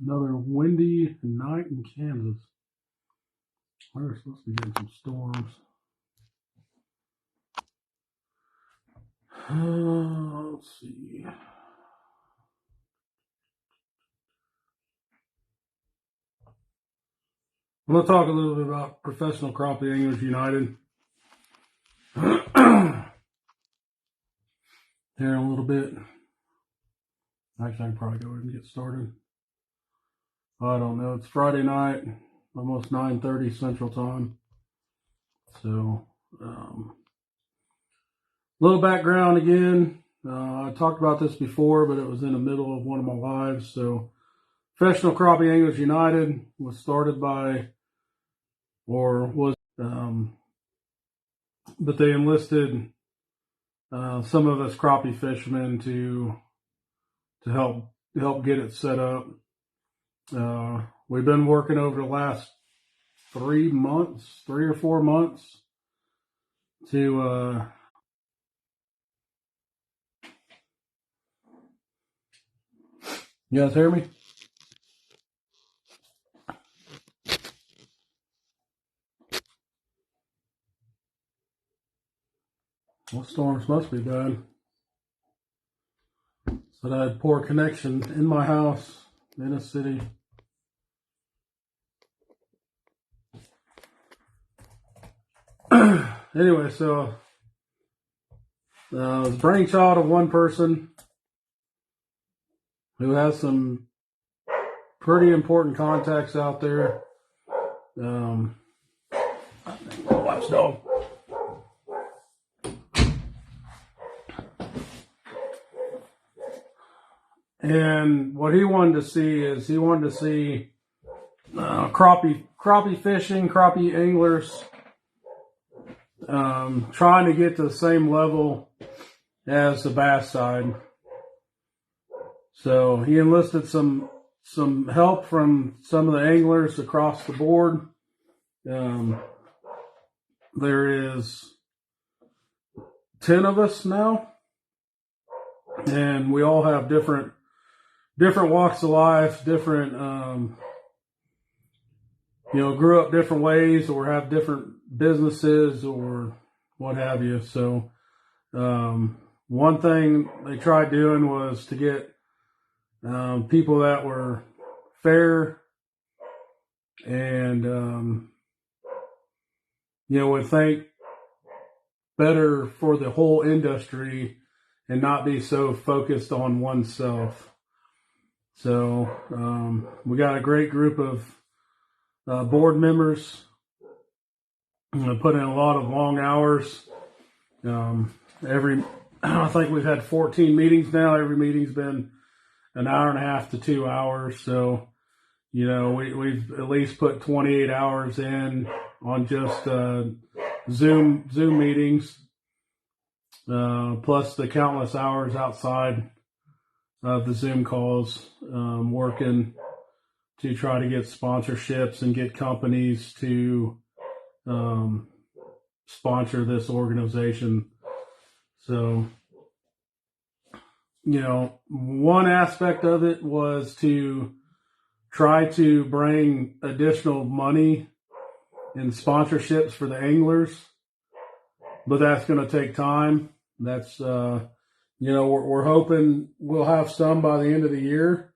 Another windy night in Kansas. We're supposed to be getting some storms. Let's see. I'm going to talk a little bit about Professional Crappie Anglers United here in a little bit. Actually, I can probably go ahead and get started. I don't know. It's Friday night, almost 9:30 Central Time. So, little background again. I talked about this before, but it was in the middle of one of my lives. So, Professional Crappie Anglers United was started by, but they enlisted some of us crappie fishermen to help get it set up. We've been working over the last 3 or 4 months to you guys hear me? Well, storms must be bad. Said I had poor connection in my house in a city. Anyway, so it was a brainchild of one person who has some pretty important contacts out there. Watch dog. And what he wanted to see crappie fishing, crappie anglers trying to get to the same level as the bass side. So he enlisted some help from some of the anglers across the board. There is 10 of us now, and we all have different walks of life, different, grew up different ways or have different businesses or what have you. So, one thing they tried doing was to get, people that were fair and, would think better for the whole industry and not be so focused on oneself. So we got a great group of board members. Put in a lot of long hours. I think we've had 14 meetings now. Every meeting's been an hour and a half to 2 hours. So, we've at least put 28 hours in on just Zoom meetings, plus the countless hours outside of the Zoom calls, working to try to get sponsorships and get companies to sponsor this organization. So, one aspect of it was to try to bring additional money and sponsorships for the anglers, but that's going to take time. That's, we're hoping we'll have some by the end of the year,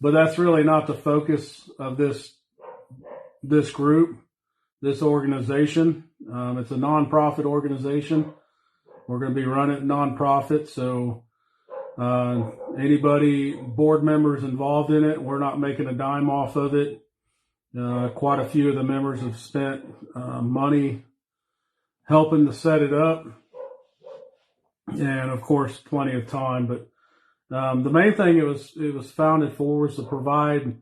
but that's really not the focus of this group, this organization. It's a nonprofit organization. We're going to be running nonprofit. So, anybody, board members involved in it, we're not making a dime off of it. Quite a few of the members have spent money helping to set it up, and of course, plenty of time. But the main thing it was founded for was to provide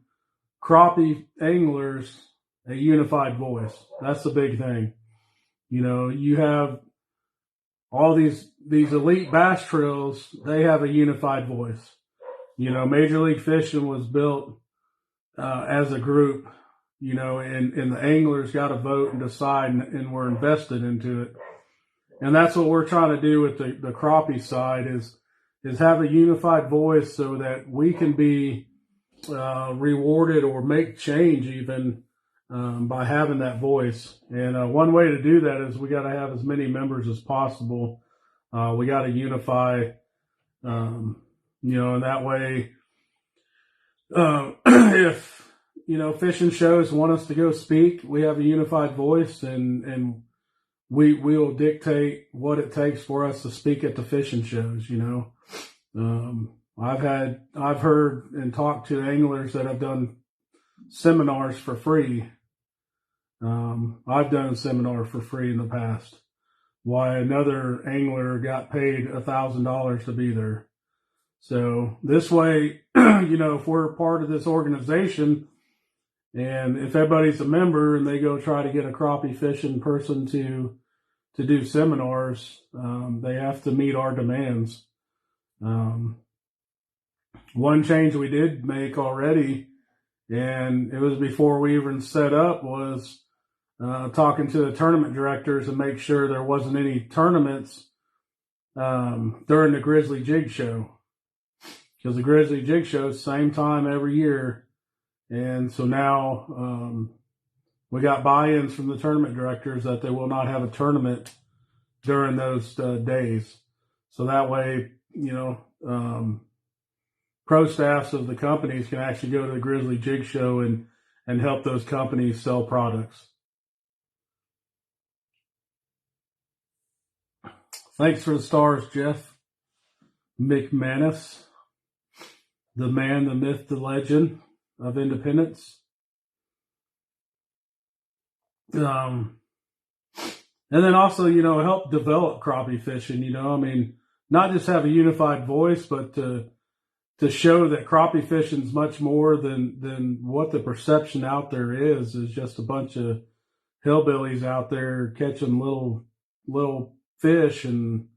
crappie anglers a unified voice. That's the big thing. You have all these elite bass trails, they have a unified voice. Major League Fishing was built as a group, and the anglers got to vote and decide, and we're invested into it. And that's what we're trying to do with the crappie side is have a unified voice so that we can be rewarded or make change even by having that voice. And one way to do that is we got to have as many members as possible. We got to unify, and that way, if fishing shows want us to go speak, we have a unified voice, and we will dictate what it takes for us to speak at the fishing shows. I've heard and talked to anglers that have done seminars for free. I've done a seminar for free in the past. Why another angler got paid $1,000 to be there. So this way, if we're part of this organization, and if everybody's a member and they go try to get a crappie fishing person to do seminars, they have to meet our demands. One change we did make already, and it was before we even set up, was talking to the tournament directors and make sure there wasn't any tournaments during the Grizzly Jig Show. Because the Grizzly Jig Show is the same time every year. And so now we got buy-ins from the tournament directors that they will not have a tournament during those days. So that way, pro staffs of the companies can actually go to the Grizzly Jig Show and help those companies sell products. Thanks for the stars, Jeff McManus, the man, the myth, the legend of independence. And then also, help develop crappie fishing, not just have a unified voice, but to show that crappie fishing is much more than what the perception out there is just a bunch of hillbillies out there catching little fish and,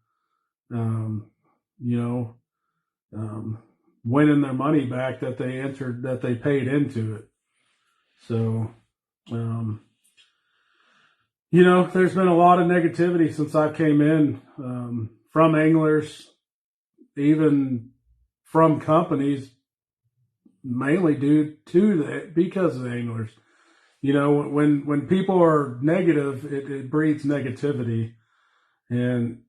winning their money back that they paid into it. So, there's been a lot of negativity since I came in, from anglers, even from companies, mainly because of the anglers. When people are negative, it breeds negativity. And,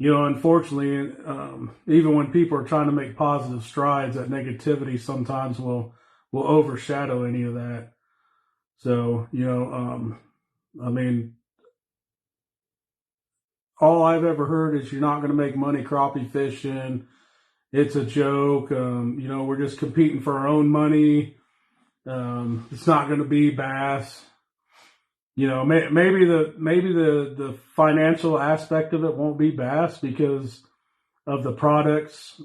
unfortunately, even when people are trying to make positive strides, that negativity sometimes will overshadow any of that. So, all I've ever heard is you're not going to make money crappie fishing. It's a joke. We're just competing for our own money. It's not going to be bass. Maybe the financial aspect of it won't be bass because of the products.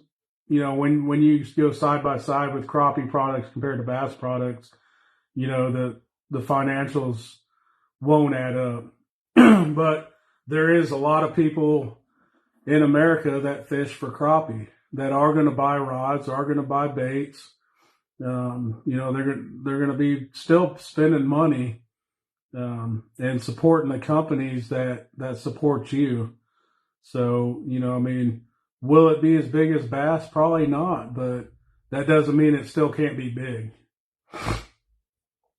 When you go side by side with crappie products compared to bass products, the financials won't add up. But there is a lot of people in America that fish for crappie, that are going to buy rods, are going to buy baits. They're going to be still spending money and supporting the companies that support you. So, will it be as big as bass? Probably not, but that doesn't mean it still can't be big.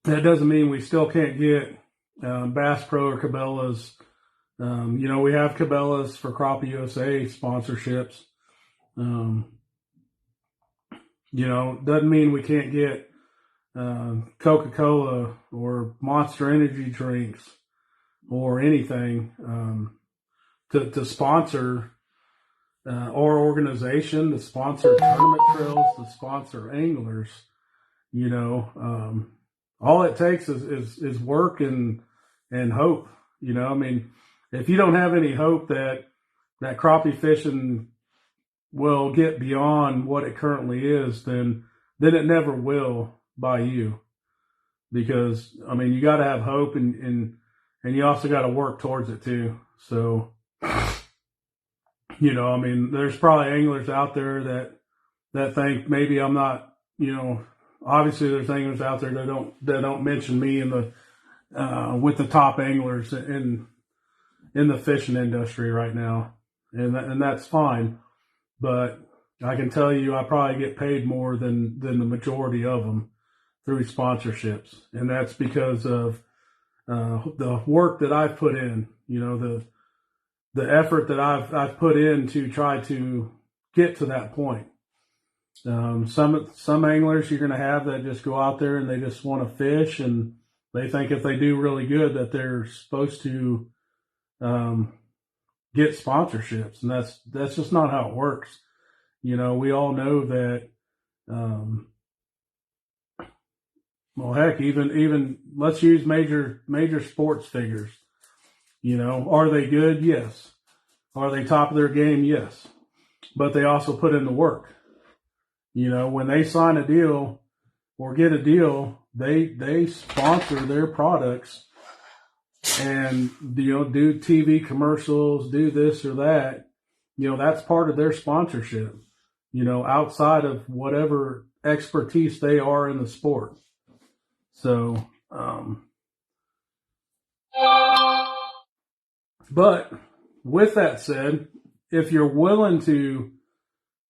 That doesn't mean we still can't get Bass Pro or Cabela's. We have Cabela's for Crappie USA sponsorships. Doesn't mean we can't get Coca-Cola or Monster Energy drinks or anything to sponsor our organization, to sponsor tournament trails, to sponsor anglers. All it takes is work and hope. If you don't have any hope that crappie fishing will get beyond what it currently is, then it never will by you. Because, you got to have hope and you also got to work towards it too. So, there's probably anglers out there that think maybe I'm not, obviously there's anglers out there that don't mention me in the with the top anglers in the fishing industry right now, and that's fine. But I can tell you I probably get paid more than the majority of them through sponsorships, and that's because of the work that I've put in. The effort that I've put in to try to get to that point. Some anglers you're going to have that just go out there and they just want to fish, and they think if they do really good that they're supposed to get sponsorships, and that's just not how it works. We all know that. Well, heck, even let's use major sports figures. Are they good? Yes. Are they top of their game? Yes. But they also put in the work. When they sign a deal or get a deal, they sponsor their products and do TV commercials, do this or that. That's part of their sponsorship. Outside of whatever expertise they are in the sport. So, but with that said, if you're willing to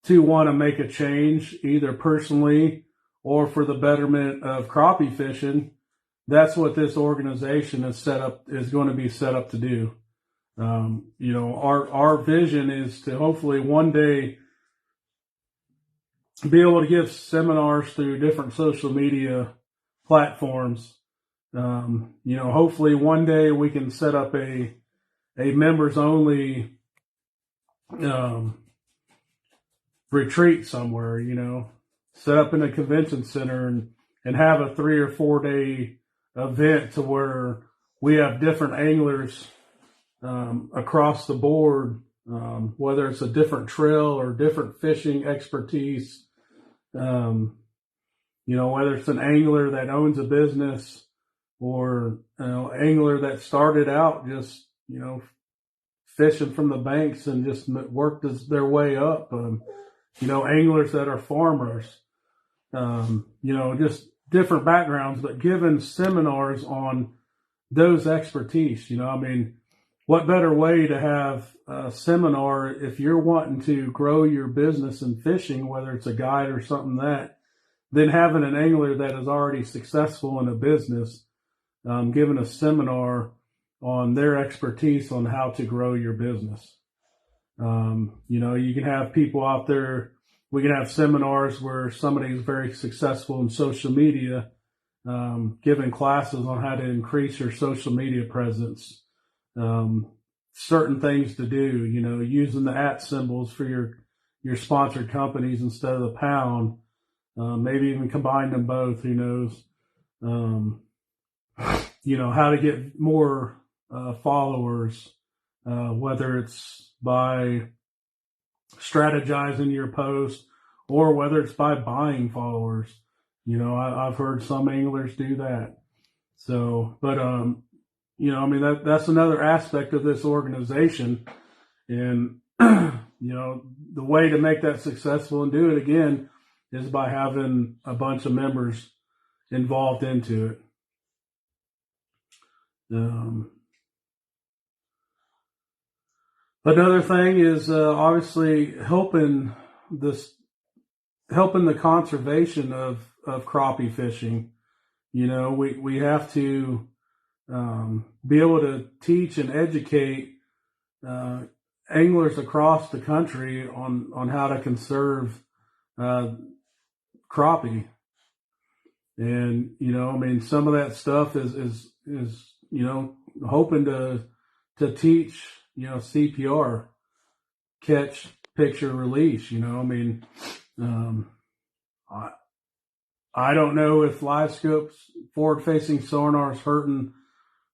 want to make a change, either personally or for the betterment of crappie fishing, that's what this organization is going to be set up to do. Our vision is to hopefully one day be able to give seminars through different social media platforms. Hopefully one day we can set up a members only retreat somewhere, set up in a convention center and have a 3 or 4 day event to where we have different anglers across the board, whether it's a different trail or different fishing expertise. Whether it's an angler that owns a business or angler that started out just fishing from the banks and just worked their way up. Anglers that are farmers. Just different backgrounds, but given seminars on those expertise. What better way to have a seminar if you're wanting to grow your business in fishing, whether it's a guide or something than having an angler that is already successful in a business, giving a seminar on their expertise on how to grow your business. You can have people out there. We can have seminars where somebody is very successful in social media, giving classes on how to increase your social media presence, certain things to do, using the @ symbols for your sponsored companies instead of the pound, maybe even combine them both, who knows, how to get more followers, whether it's by strategizing your post or whether it's by buying followers. I've heard some anglers do that. So, but, that's another aspect of this organization. And, the way to make that successful and do it again is by having a bunch of members involved into it. Another thing is obviously helping the conservation of crappie fishing. We have to be able to teach and educate anglers across the country on how to conserve crappie. And some of that stuff is hoping to teach CPR, catch, picture, release. I don't know if live scopes, forward facing sonars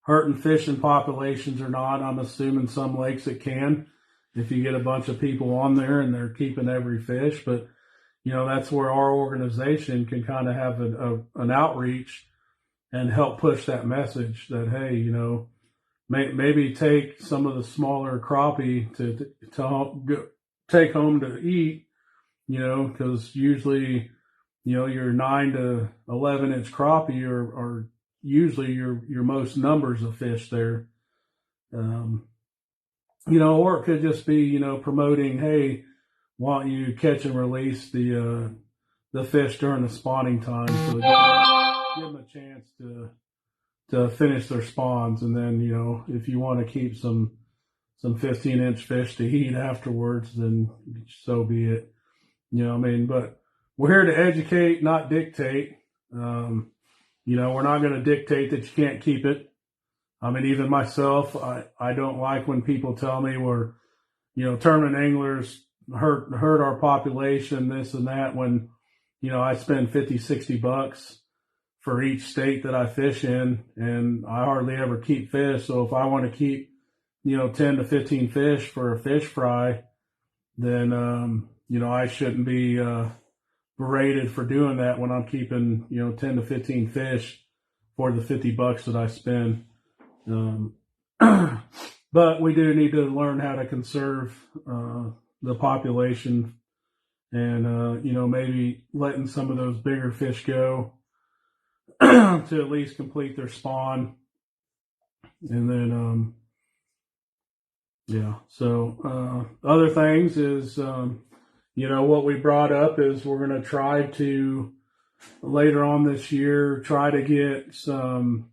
hurting fishing populations or not. I'm assuming some lakes it can, if you get a bunch of people on there and they're keeping every fish. But that's where our organization can kind of have an outreach and help push that message that, hey, maybe take some of the smaller crappie to take home to eat, because usually, your 9 to 11 inch crappie are usually your most numbers of fish there. Or it could just be, promoting, hey, want you catch and release the fish during the spawning time, so give them a chance to finish their spawns, and then if you want to keep some 15-inch fish to eat afterwards, then so be it. But we're here to educate, not dictate. We're not going to dictate that you can't keep it. Even myself, I don't like when people tell me we're, tournament anglers hurt our population, this and that, when, I spend $50-$60 for each state that I fish in, and I hardly ever keep fish. So if I want to keep, 10 to 15 fish for a fish fry, then, I shouldn't be berated for doing that when I'm keeping, 10 to 15 fish for the $50 that I spend. But we do need to learn how to conserve the population, and maybe letting some of those bigger fish go to at least complete their spawn, and then so other things is what we brought up is we're going to try to later on this year try to get some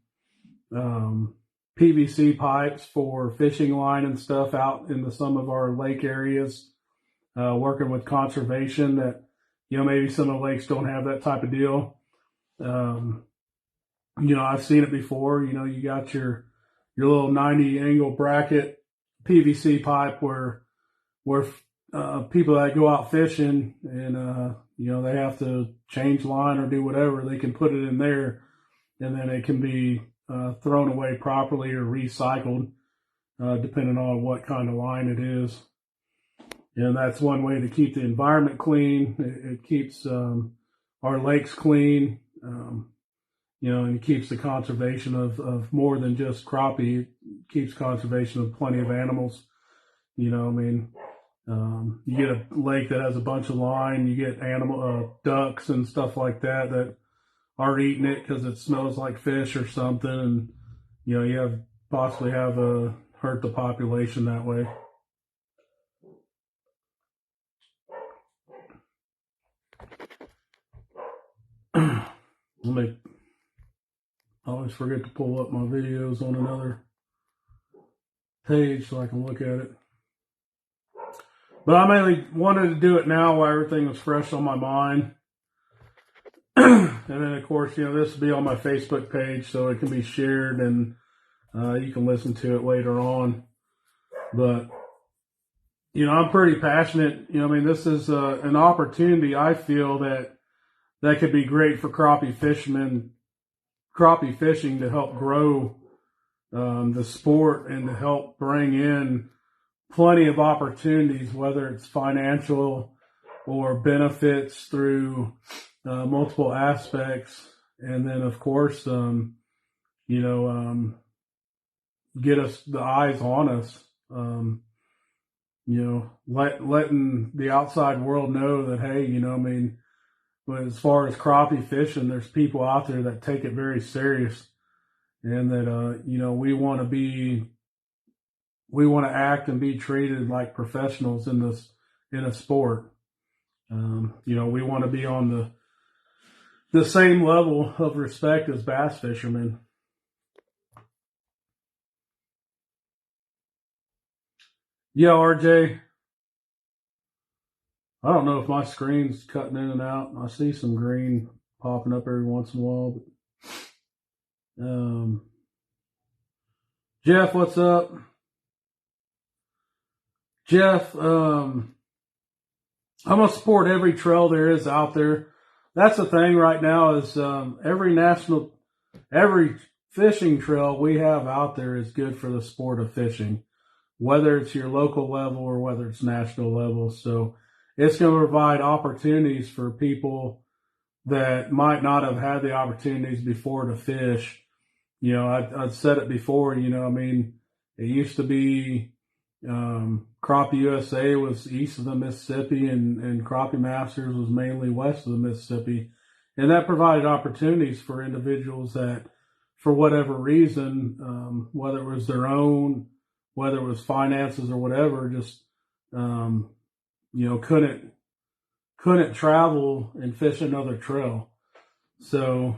PVC pipes for fishing line and stuff out into some of our lake areas, working with conservation that, maybe some of the lakes don't have that type of deal. I've seen it before. You got your little 90 angle bracket PVC pipe where people that go out fishing and, they have to change line or do whatever, they can put it in there, and then it can be thrown away properly or recycled, depending on what kind of line it is. And that's one way to keep the environment clean. It keeps our lakes clean, and it keeps the conservation of more than just crappie. It keeps conservation of plenty of animals. You get a lake that has a bunch of line, you get ducks and stuff like that are eating it because it smells like fish or something, and you possibly have hurt the population that way. I always forget to pull up my videos on another page so I can look at it. But I mainly wanted to do it now while everything was fresh on my mind. And then, of course, this will be on my Facebook page, so it can be shared, and you can listen to it later on. But, I'm pretty passionate. This is an opportunity I feel that could be great for crappie fishing to help grow the sport and to help bring in plenty of opportunities, whether it's financial or benefits through multiple aspects. And then, of course, get us the eyes on us, letting the outside world know that, hey, as far as crappie fishing, there's people out there that take it very serious, and that, we want to act and be treated like professionals in a sport. We want to be on the same level of respect as bass fishermen. Yeah, RJ. I don't know if my screen's cutting in and out. I see some green popping up every once in a while. But, Jeff, what's up? Jeff, I'm going to support every trail there is out there. That's the thing right now is every fishing trail we have out there is good for the sport of fishing, whether it's your local level or whether it's national level. So it's going to provide opportunities for people that might not have had the opportunities before to fish. I've said it before, it used to be Crappie USA was east of the Mississippi, and Crappie Masters was mainly west of the Mississippi. And that provided opportunities for individuals that, for whatever reason, whether it was their own, whether it was finances or whatever, just couldn't travel and fish another trail. So,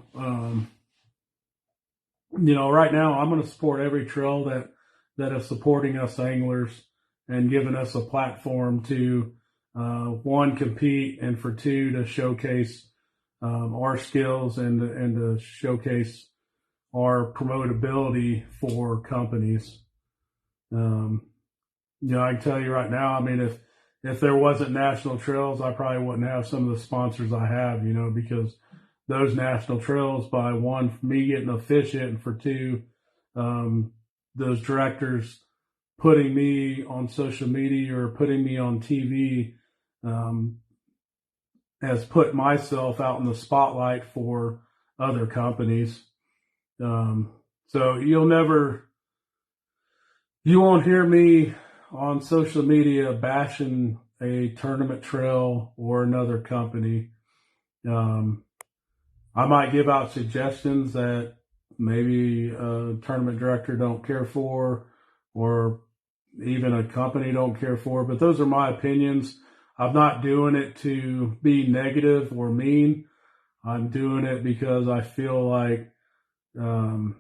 right now I'm going to support every trail that is supporting us anglers and giving us a platform to, one, compete, and for two, to showcase our skills and to showcase our promotability for companies. I can tell you right now, I mean, if there wasn't national trails, I probably wouldn't have some of the sponsors I have, because those national trails, by one, for me getting a fish it, and for two, those directors putting me on social media or putting me on TV, has put myself out in the spotlight for other companies. So you won't hear me on social media bashing a tournament trail or another company. I might give out suggestions that maybe a tournament director don't care for, or even a company don't care for, but those are my opinions. I'm not doing it to be negative or mean. I'm doing it because I feel like, my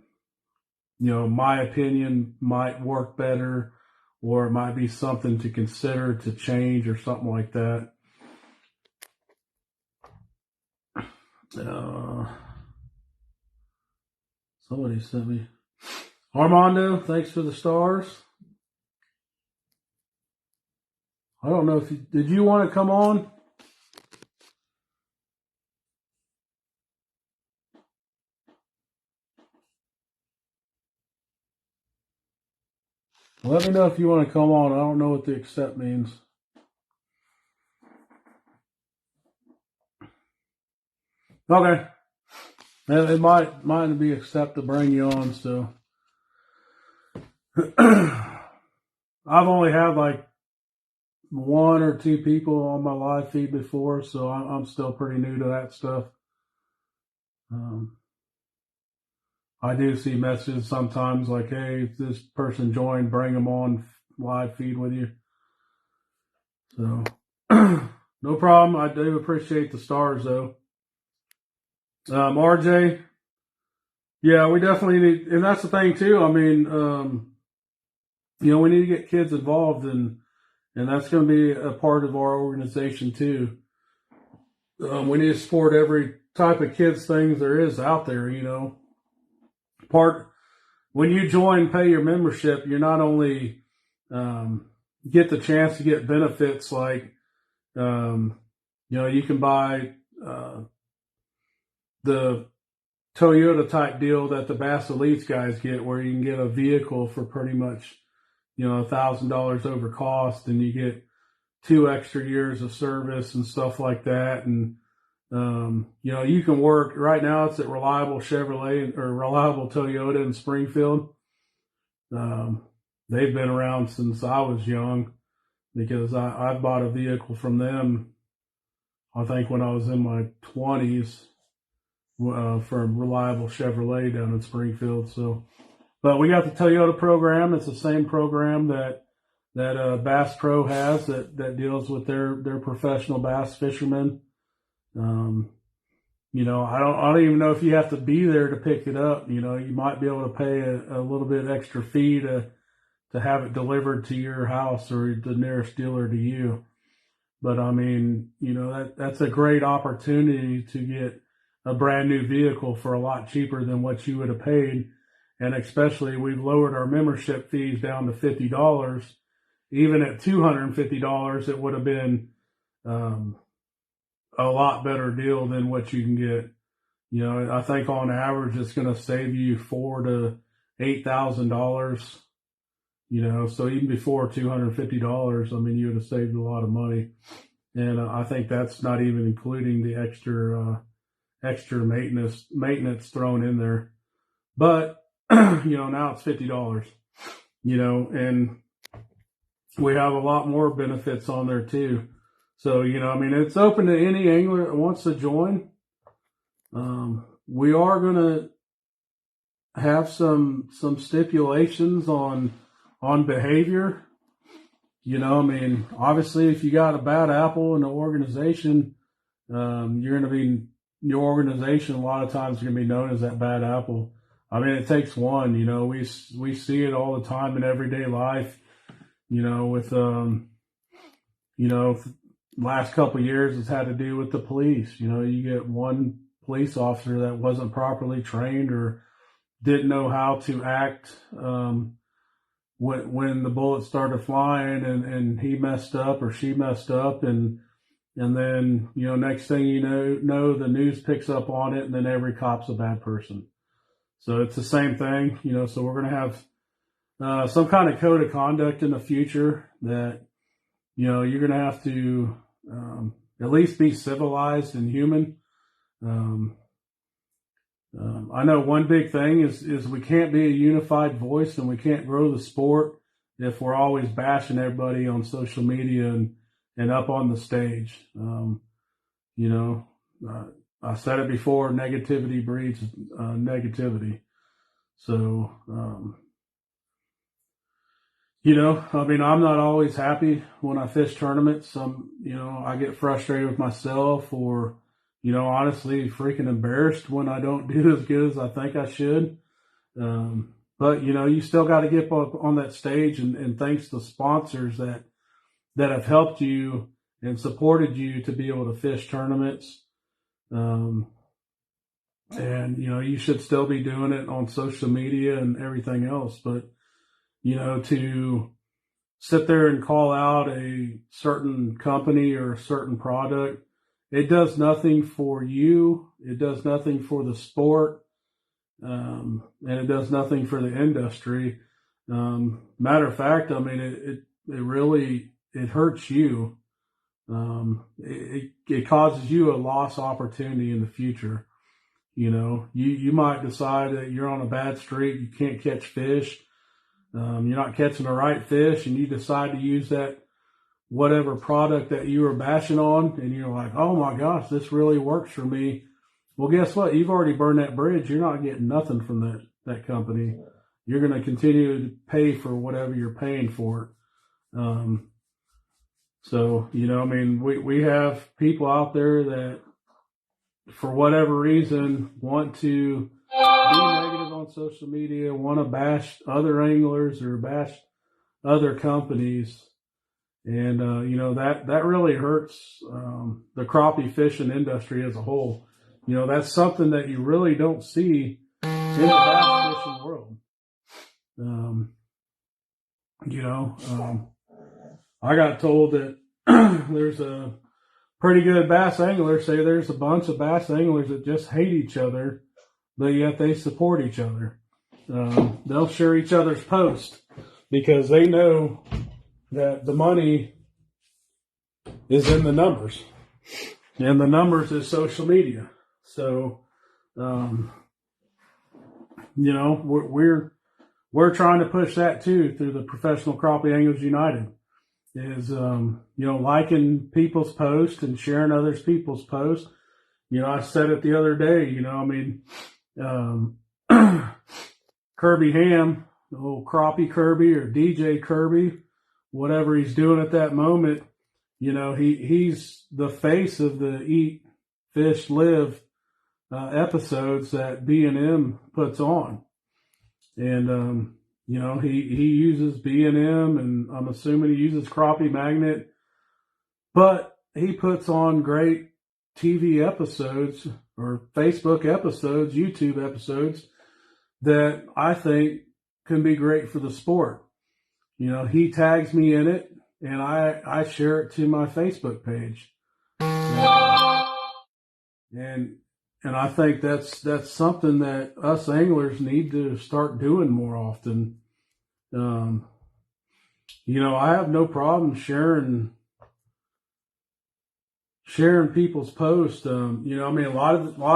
opinion might work better, or it might be something to consider to change or something like that. Somebody sent me. Armando, thanks for the stars. I don't know if did you want to come on? Let me know if you want to come on. I don't know what the accept means. Okay. It might be accept to bring you on, so. I've only had like one or two people on my live feed before, so I'm still pretty new to that stuff. I do see messages sometimes like, hey, if this person joined, bring them on live feed with you. So, no problem. I do appreciate the stars, though. RJ, yeah, we definitely need, and that's the thing, too. I mean, we need to get kids involved, and that's going to be a part of our organization, too. We need to support every type of kids things there is out there, when you join, pay your membership, you're not only get the chance to get benefits like, you can buy the Toyota type deal that the Bass Elites guys get, where you can get a vehicle for pretty much, $1,000 over cost, and you get 2 extra years of service and stuff like that. And, you can work right now. It's at Reliable Chevrolet or Reliable Toyota in Springfield. They've been around since I was young, because I bought a vehicle from them, I think when I was in my 20s, from Reliable Chevrolet down in Springfield. So, but we got the Toyota program. It's the same program that Bass Pro has, that deals with their professional bass fishermen. I don't even know if you have to be there to pick it up. You might be able to pay a little bit extra fee to have it delivered to your house or the nearest dealer to you. But I mean, that's a great opportunity to get a brand new vehicle for a lot cheaper than what you would have paid. And especially, we've lowered our membership fees down to $50. Even at $250, it would have been a lot better deal than what you can get. I think on average it's going to save you $4,000 to $8,000. So even before $250, I mean, you would have saved a lot of money. And I think that's not even including the extra maintenance thrown in there. But now it's $50. And we have a lot more benefits on there too. So, it's open to any angler that wants to join. We are going to have some stipulations on behavior. I mean, obviously, if you got a bad apple in the organization, you're going to be, your organization a lot of times is going to be known as that bad apple. I mean, it takes one. We see it all the time in everyday life. With last couple of years, it's had to do with the police. You get one police officer that wasn't properly trained or didn't know how to act when the bullets started flying, and he messed up or she messed up, and then next thing you know the news picks up on it, and then every cop's a bad person. So it's the same thing. So we're going to have some kind of code of conduct in the future that you're going to have to at least be civilized and human. I know one big thing is we can't be a unified voice, and we can't grow the sport if we're always bashing everybody on social media and up on the stage. I said it before, negativity breeds negativity. So, I mean, I'm not always happy when I fish tournaments. I get frustrated with myself, or honestly, freaking embarrassed when I don't do as good as I think I should. But you still got to get up on that stage, and thanks to sponsors that have helped you and supported you to be able to fish tournaments. And you should still be doing it on social media and everything else. But to sit there and call out a certain company or a certain product, it does nothing for you. It does nothing for the sport. And it does nothing for the industry. Matter of fact, I mean, it really, it hurts you. It causes you a lost opportunity in the future. You might decide that you're on a bad streak, you can't catch fish, you're not catching the right fish, and you decide to use that whatever product that you were bashing on, and you're like, oh my gosh, this really works for me. Well, guess what? You've already burned that bridge. You're not getting nothing from that company. You're going to continue to pay for whatever you're paying for it. So, I mean, we have people out there that, for whatever reason, want to be negative on social media, want to bash other anglers or bash other companies. And, that really hurts the crappie fishing industry as a whole. That's something that you really don't see in the bass fishing world. I got told that there's a pretty good bass angler say there's a bunch of bass anglers that just hate each other, but yet they support each other. They'll share each other's posts because they know that the money is in the numbers, and the numbers is social media. So, we're trying to push that too through the Professional Crappie Anglers United. Is liking people's posts and sharing others people's posts. I said it the other day. Kirby Ham, the old Crappie Kirby or DJ Kirby, whatever he's doing at that moment, he's the face of the Eat, Fish, Live episodes that B&M puts on. And, he uses B&M, and I'm assuming he uses Crappie Magnet, but he puts on great TV episodes or Facebook episodes, YouTube episodes that I think can be great for the sport. He tags me in it, and I share it to my Facebook page. And I think that's something that us anglers need to start doing more often. I have no problem sharing people's posts. A lot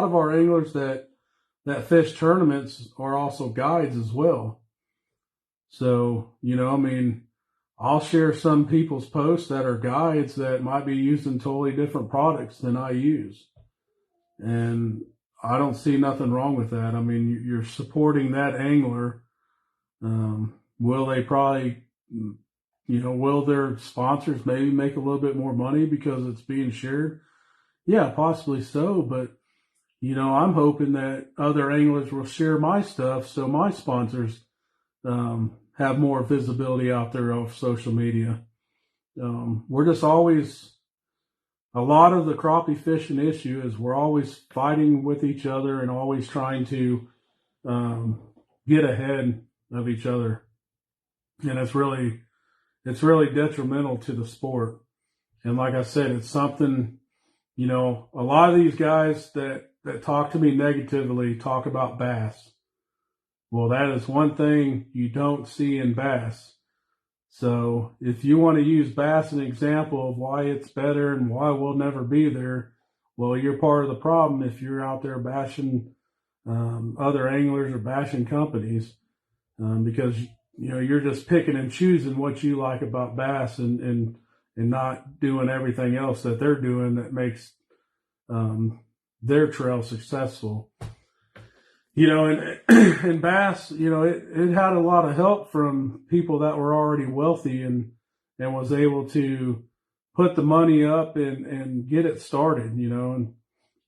of our anglers that fish tournaments are also guides as well. So, I'll share some people's posts that are guides that might be using totally different products than I use. And I don't see nothing wrong with that. I mean, you're supporting that angler. Will they probably Will their sponsors maybe make a little bit more money because it's being shared? Yeah, possibly so. But, I'm hoping that other anglers will share my stuff so my sponsors have more visibility out there of social media. We're just always, a lot of the crappie fishing issue is we're always fighting with each other and always trying to um, get ahead of each other. And it's really detrimental to the sport. And like I said, it's something, a lot of these guys that talk to me negatively talk about bass. Well, that is one thing you don't see in bass. So if you want to use bass as an example of why it's better and why we'll never be there, well, you're part of the problem if you're out there bashing other anglers or bashing companies, because you're just picking and choosing what you like about bass and not doing everything else that they're doing that makes their trail successful. And bass, it had a lot of help from people that were already wealthy and was able to put the money up and get it started, and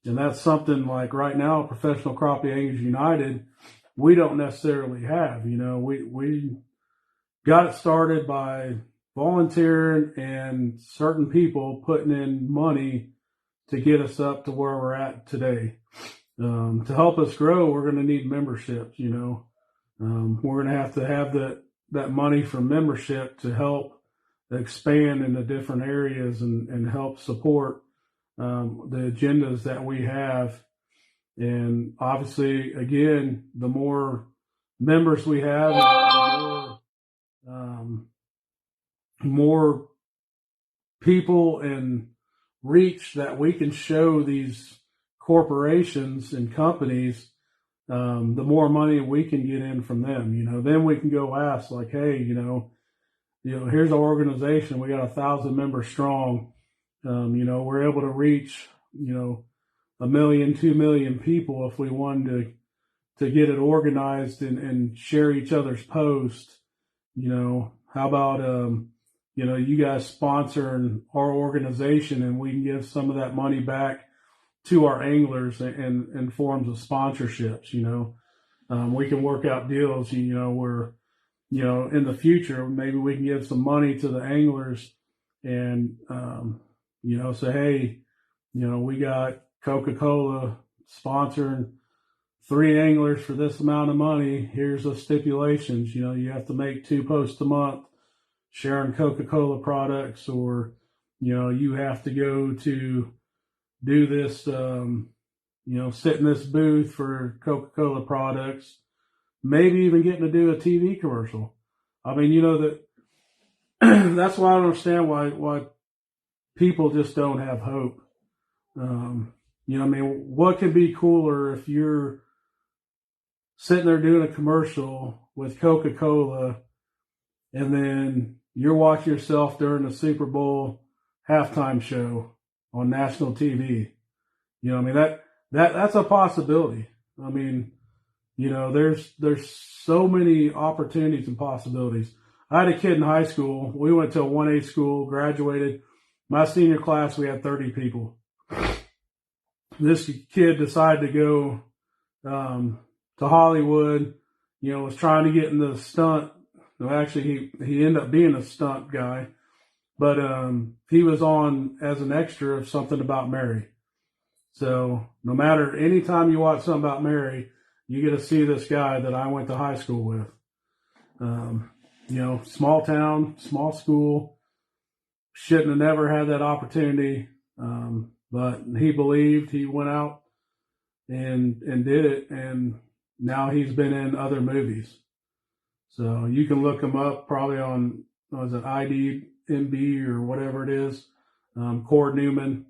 that's something like right now, Professional Crappie Anglers United, we don't necessarily have. We got it started by volunteering and certain people putting in money to get us up to where we're at today. To help us grow, we're going to need memberships. We're going to have that money from membership to help expand into different areas and help support the agendas that we have. And obviously, again, the more members we have, the more people and reach that we can show these corporations and companies, the more money we can get in from them. Then we can go ask like, hey, here's our organization. We got 1,000 members strong. We're able to reach, 1 million, 2 million people if we wanted to get it organized and share each other's posts. How about, you guys sponsoring our organization and we can give some of that money back to our anglers in forms of sponsorships. We can work out deals, where, in the future, maybe we can give some money to the anglers and, say, hey, we got Coca-Cola sponsoring 3 anglers for this amount of money. Here's the stipulations. You have to make 2 posts a month sharing Coca-Cola products, or, you have to go to do this, sit in this booth for Coca-Cola products, maybe even getting to do a TV commercial. I mean, that that's why I don't understand why people just don't have hope. What could be cooler if you're sitting there doing a commercial with Coca-Cola and then you're watching yourself during the Super Bowl halftime show on national TV. That's a possibility. There's so many opportunities and possibilities. I had a kid in high school. We went to a 1A school, graduated. My senior class, we had 30 people. This kid decided to go to Hollywood, was trying to get in the stunt. Well, actually, he ended up being a stunt guy. But he was on as an extra of Something About Mary. So no matter, anytime you watch Something About Mary, you get to see this guy that I went to high school with. Small town, small school. Shouldn't have never had that opportunity. But he believed, he went out and did it. And now he's been in other movies. So you can look him up probably on, was it IDMB or whatever it is. Cord Newman,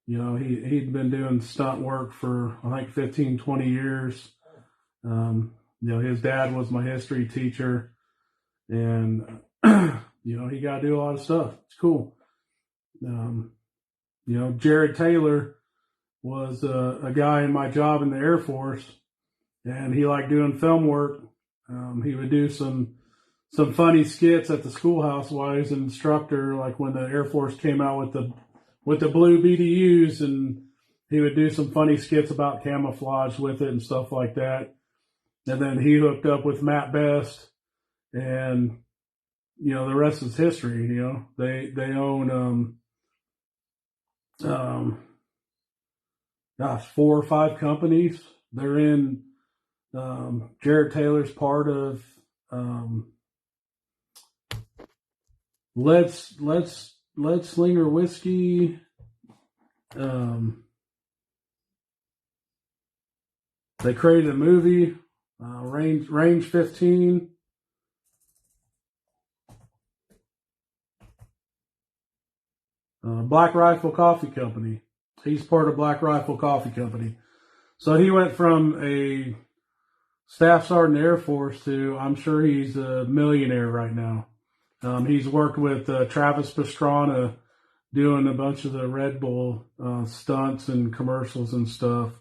he'd been doing stunt work for, I think, 15, 20 years. His dad was my history teacher, and, he got to do a lot of stuff. It's cool. Jared Taylor was a guy in my job in the Air Force, and he liked doing film work. He would do some some funny skits at the schoolhouse while he was an instructor, like when the Air Force came out with the blue BDUs, and he would do some funny skits about camouflage with it and stuff like that. And then he hooked up with Matt Best, and the rest is history. They own gosh, 4 or 5 companies. They're in Jared Taylor's part of Let's Slinger Whiskey. They created a movie, Range 15. Black Rifle Coffee Company. He's part of Black Rifle Coffee Company. So he went from a staff sergeant in the Air Force to, I'm sure he's a millionaire right now. He's worked with Travis Pastrana doing a bunch of the Red Bull stunts and commercials and stuff.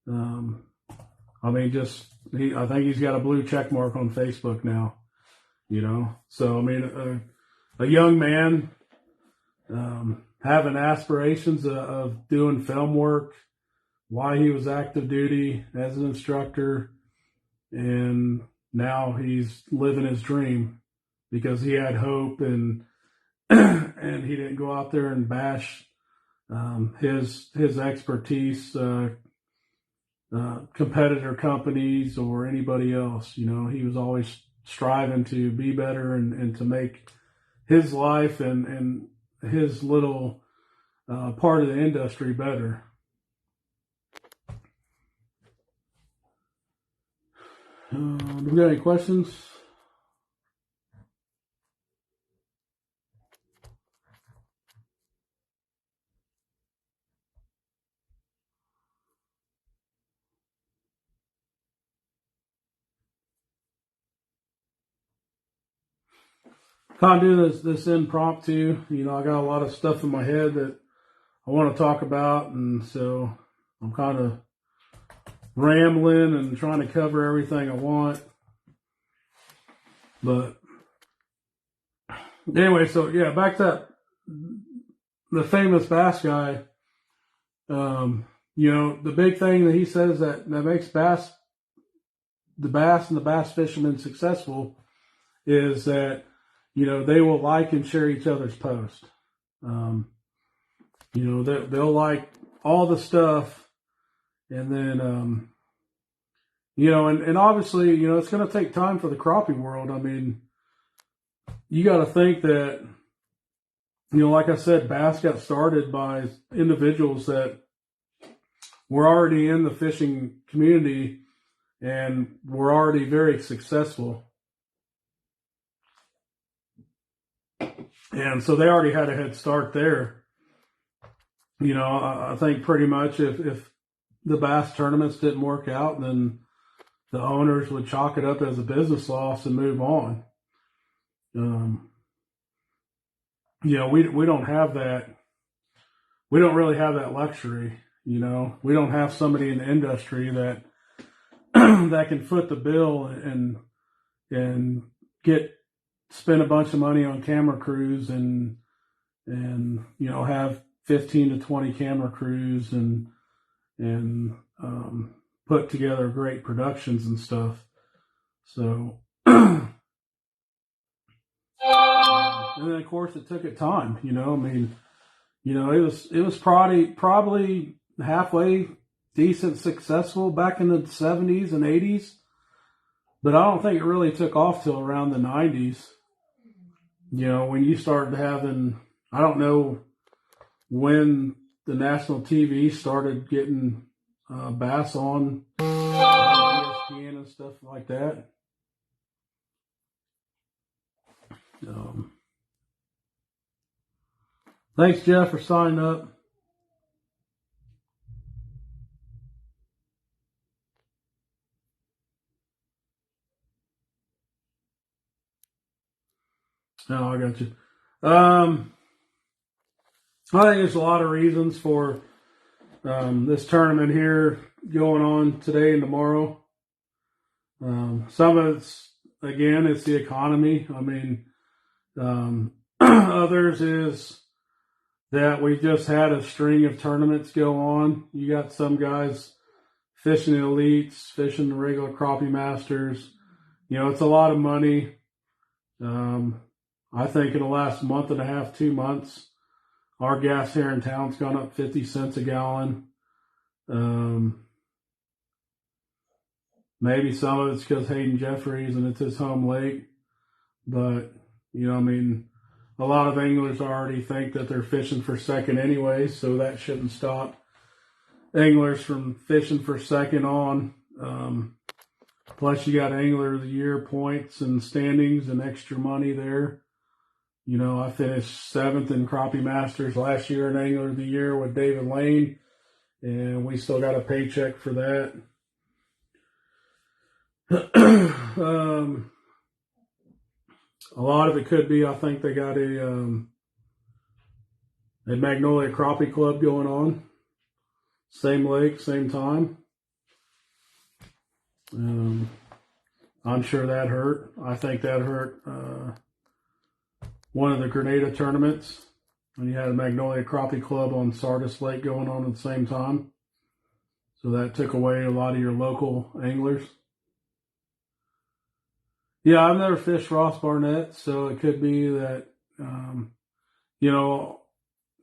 I think he's got a blue check mark on Facebook now. So a young man having aspirations of doing film work while he was active duty as an instructor, and now he's living his dream because he had hope, and and he didn't go out there and bash his expertise, competitor companies or anybody else. He was always striving to be better and to make his life and his little part of the industry better. Do we got any questions? Kind of do this impromptu. I got a lot of stuff in my head that I want to talk about, and so I'm kind of rambling and trying to cover everything I want. But anyway, so yeah, back to the famous bass guy. The big thing that he says that makes the bass and the bass fishermen successful is that they will like and share each other's posts. They'll like all the stuff. And then, and obviously, it's going to take time for the crappie world. You got to think that, like I said, bass got started by individuals that were already in the fishing community and were already very successful. And so they already had a head start there. I think pretty much if the bass tournaments didn't work out, then the owners would chalk it up as a business loss and move on. We don't have that. We don't really have that luxury. We don't have somebody in the industry that that can foot the bill and spend a bunch of money on camera crews and have 15 to 20 camera crews and put together great productions and stuff. So, and then of course it took it time. It was probably halfway decent successful back in the 70s and 80s, but I don't think it really took off till around the 90s. When you started having, I don't know when the national TV started getting bass on ESPN and stuff like that. Thanks, Jeff, for signing up. No, I got you. I think there's a lot of reasons for this tournament here going on today and tomorrow. Some of it's again, it's the economy. I mean, others is that we just had a string of tournaments go on. You got some guys fishing the elites, fishing the regular crappie masters. It's a lot of money. I think in the last month and a half, 2 months, our gas here in town's gone up 50 cents a gallon. Maybe some of it's because Hayden Jeffries and it's his home lake. But, I mean, a lot of anglers already think that they're fishing for second anyway, so that shouldn't stop anglers from fishing for second on. Plus, you got Angler of the Year points and standings and extra money there. I finished 7th in Crappie Masters last year in Angler of the Year with David Lane, and we still got a paycheck for that. A lot of it could be, I think they got a Magnolia Crappie Club going on. Same lake, same time. I'm sure that hurt. I think that hurt one of the Grenada tournaments when you had a Magnolia Crappie Club on Sardis Lake going on at the same time. So that took away a lot of your local anglers. Yeah, I've never fished Ross Barnett, so it could be that,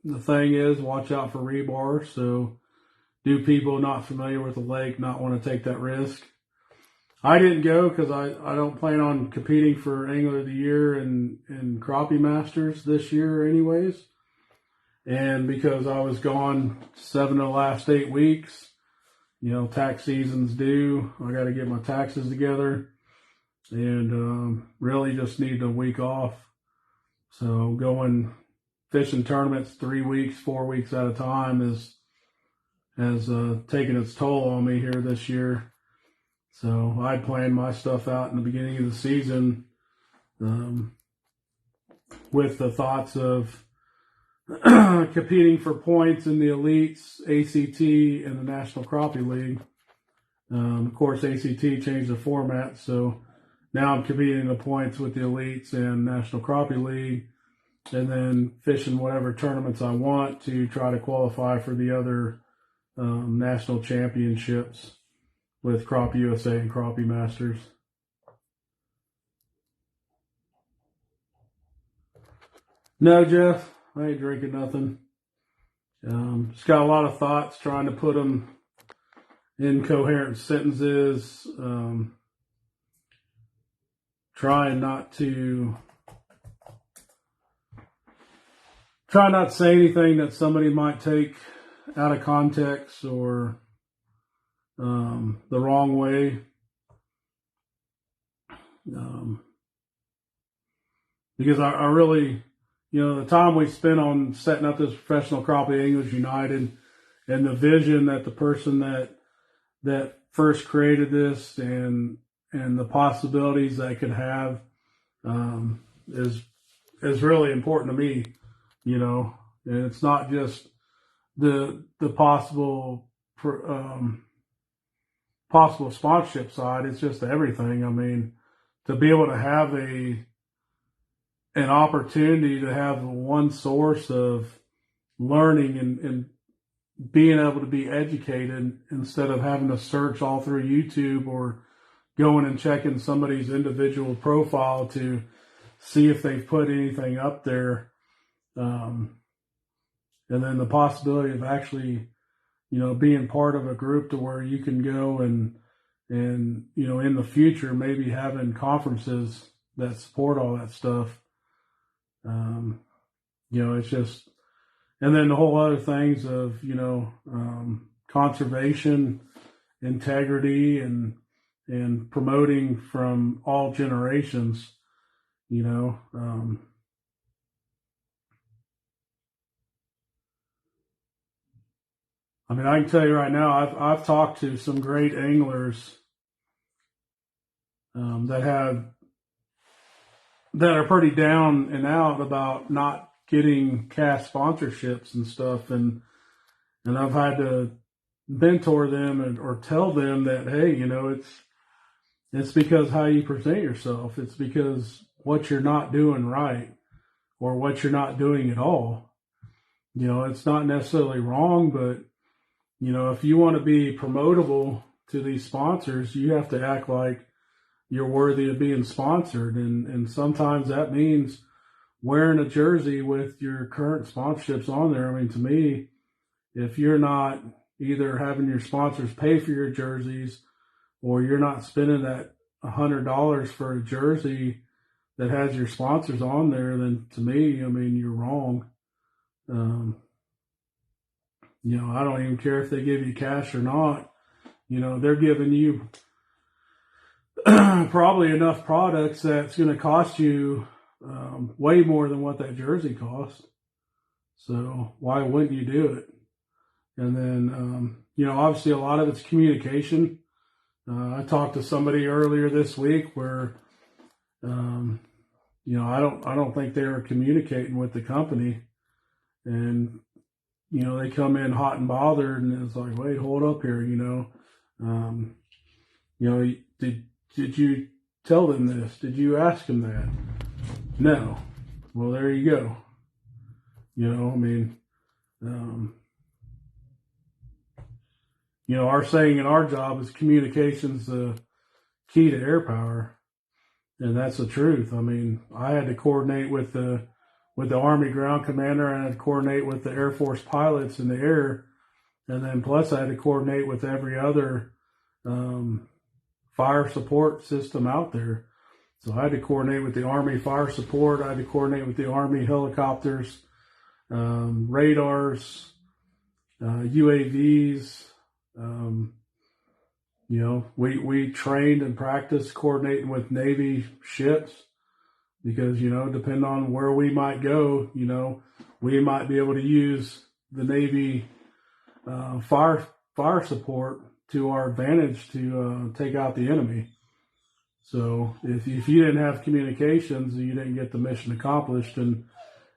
the thing is, watch out for rebar. So do people not familiar with the lake not want to take that risk? I didn't go because I don't plan on competing for Angler of the Year and Crappie Masters this year anyways. And because I was gone 7 of the last 8 weeks, tax season's due. I got to get my taxes together. And really just need a week off. So going fishing tournaments 3 weeks, 4 weeks at a time has taken its toll on me here this year. So I planned my stuff out in the beginning of the season with the thoughts of competing for points in the elites, ACT, and the National Crappie League. Of course, ACT changed the format, so now I'm competing in the points with the elites and National Crappie League, and then fishing whatever tournaments I want to try to qualify for the other national championships with Crappie USA and Crappie Masters. No, Jeff, I ain't drinking nothing. Just got a lot of thoughts, trying to put them in coherent sentences. Try not to say anything that somebody might take out of context or the wrong way. Because I really, the time we spent on setting up this Professional Crappie Anglers United and the vision that the person that first created this and the possibilities that it could have is really important to me, and it's not just the possible sponsorship side. It's just everything. I mean, to be able to have an opportunity to have one source of learning and being able to be educated instead of having to search all through YouTube or going and checking somebody's individual profile to see if they've put anything up there. And then the possibility of actually, being part of a group to where you can go and in the future, maybe having conferences that support all that stuff. It's just, and then the whole other things of, conservation, integrity, and promoting from all generations, I mean, I can tell you right now, I've talked to some great anglers that are pretty down and out about not getting cast sponsorships and stuff, and I've had to mentor them or tell them that, hey, It's because how you present yourself. It's because what you're not doing right or what you're not doing at all. It's not necessarily wrong, but, if you want to be promotable to these sponsors, you have to act like you're worthy of being sponsored. And sometimes that means wearing a jersey with your current sponsorships on there. I mean, to me, if you're not either having your sponsors pay for your jerseys or you're not spending that $100 for a jersey that has your sponsors on there, then to me, I mean, you're wrong. I don't even care if they give you cash or not. They're giving you probably enough products that's going to cost you way more than what that jersey costs. So why wouldn't you do it? And then, obviously a lot of it's communication. I talked to somebody earlier this week where, I don't think they were communicating with the company, and, they come in hot and bothered, and it's like, wait, hold up here. Did you tell them this? Did you ask them that? No. Well, there you go. Our saying in our job is communication's the key to air power. And that's the truth. I mean, I had to coordinate with the Army ground commander, and I had to coordinate with the Air Force pilots in the air. And then plus I had to coordinate with every other fire support system out there. So I had to coordinate with the Army fire support. I had to coordinate with the Army helicopters, radars, UAVs. We trained and practiced coordinating with Navy ships because, depending on where we might go, we might be able to use the Navy fire support to our advantage to take out the enemy. So if you didn't have communications, you didn't get the mission accomplished, and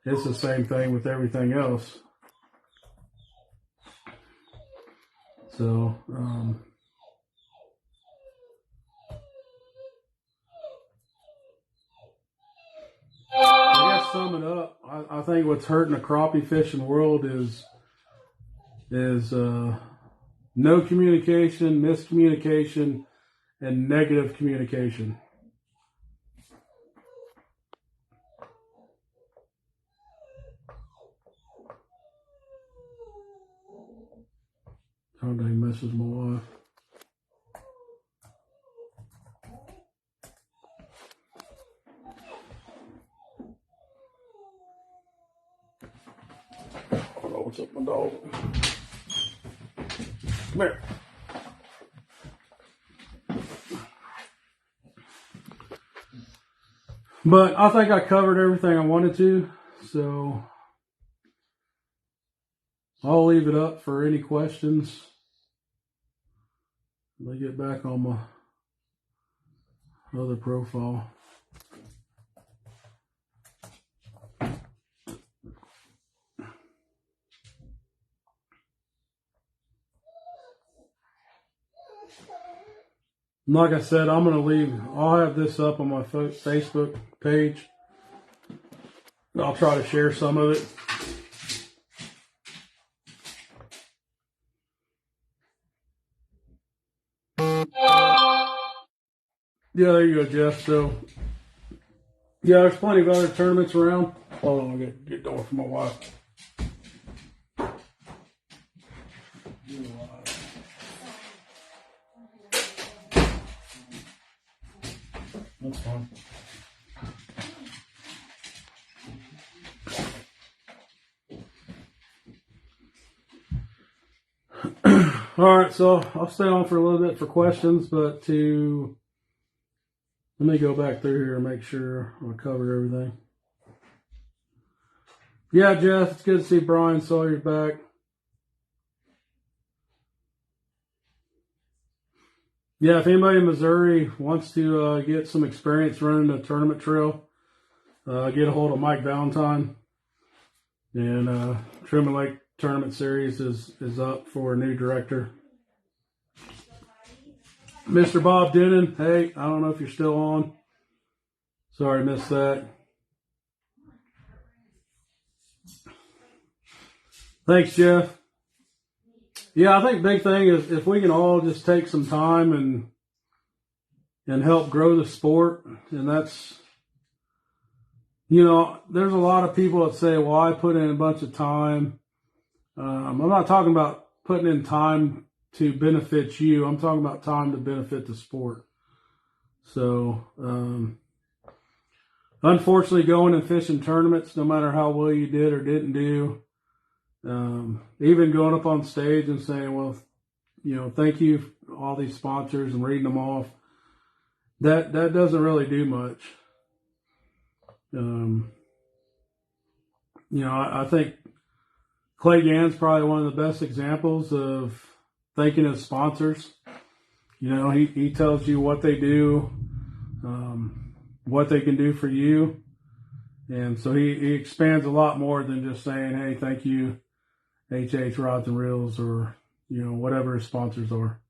it's the same thing with everything else. So, I guess summing up, I think what's hurting the crappie fishing world is no communication, miscommunication, and negative communication. Oh, dang, messes my wife. Hold on, what's up, my dog? Come here. But I think I covered everything I wanted to, so I'll leave it up for any questions. Let me get back on my other profile. Like I said, I'll have this up on my Facebook page. I'll try to share some of it. Yeah, there you go, Jeff. So, yeah, there's plenty of other tournaments around. Hold on, I'll get door for my wife. That's fine. All right, so I'll stay on for a little bit for questions, but let me go back through here and make sure I covered everything. Yeah, Jeff, it's good to see Brian Sawyer's back. Yeah, if anybody in Missouri wants to get some experience running a tournament trail, get a hold of Mike Valentine. And Truman Lake Tournament Series is up for a new director. Mr. Bob Denon, hey, I don't know if you're still on. Sorry, I missed that. Thanks, Jeff. Yeah, I think big thing is if we can all just take some time and help grow the sport, and that's, there's a lot of people that say, well, I put in a bunch of time. I'm not talking about putting in time to benefit you. I'm talking about time to benefit the sport. So, unfortunately, going and fishing tournaments, no matter how well you did or didn't do, even going up on stage and saying, well, thank you for all these sponsors and reading them off, that doesn't really do much. I think Clay Gann's probably one of the best examples of thanking his sponsors. He tells you what they do, what they can do for you. And so he expands a lot more than just saying, hey, thank you, HH Rods and Reels, or, whatever his sponsors are.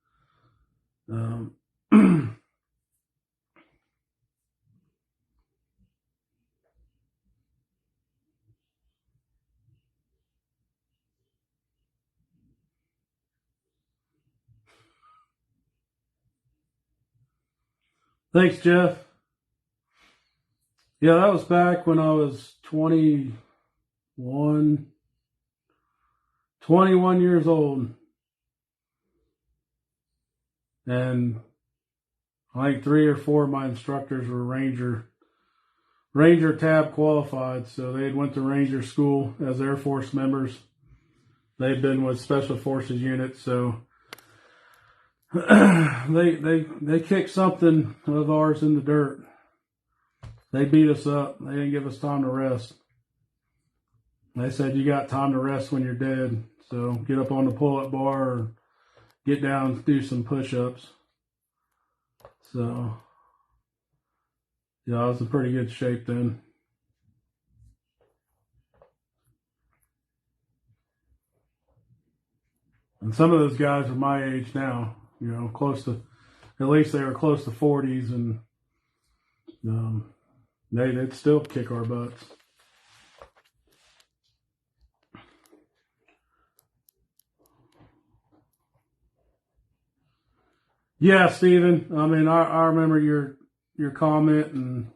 Thanks, Jeff. Yeah, that was back when I was 21 years old. And I think 3 or 4 of my instructors were Ranger tab qualified. So they had went to Ranger school as Air Force members. They'd been with Special Forces units. So they kicked something of ours in the dirt. They beat us up. They didn't give us time to rest. They said, you got time to rest when you're dead. So get up on the pull-up bar or get down and do some push-ups. So, yeah, I was in pretty good shape then. And some of those guys are my age now, close to, at least they were close to 40s, and they'd still kick our butts. Yeah, Stephen. I mean, I remember your comment, and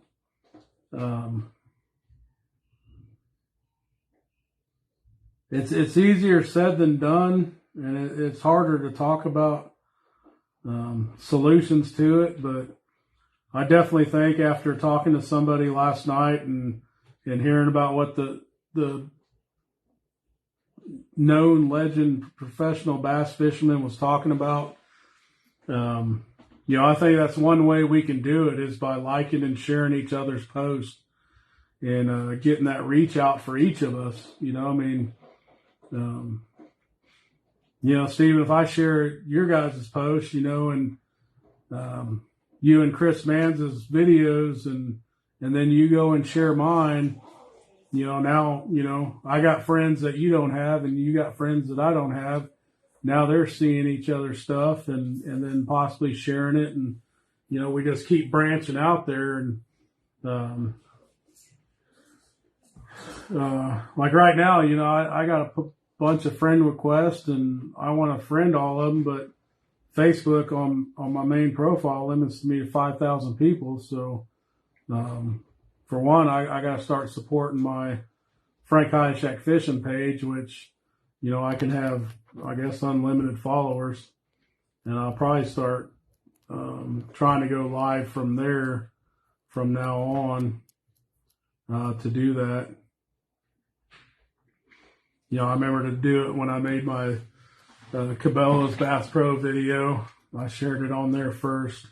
it's easier said than done, and it's harder to talk about solutions to it. But I definitely think after talking to somebody last night and hearing about what the known legend professional bass fisherman was talking about, I think that's one way we can do it is by liking and sharing each other's posts and getting that reach out for each of us. Steve, if I share your guys' posts, and you and Chris Manz's videos, and then you go and share mine, now, I got friends that you don't have, and you got friends that I don't have. Now they're seeing each other's stuff and then possibly sharing it. And, we just keep branching out there. And, like right now, I got a bunch of friend requests and I want to friend all of them, but Facebook on my main profile limits me to 5,000 people. So, for one, I got to start supporting my Frank Hayashak fishing page, which, I can have, I guess, unlimited followers, and I'll probably start trying to go live from there from now on to do that. I remember to do it when I made my Cabela's Bass Pro video. I shared it on there first.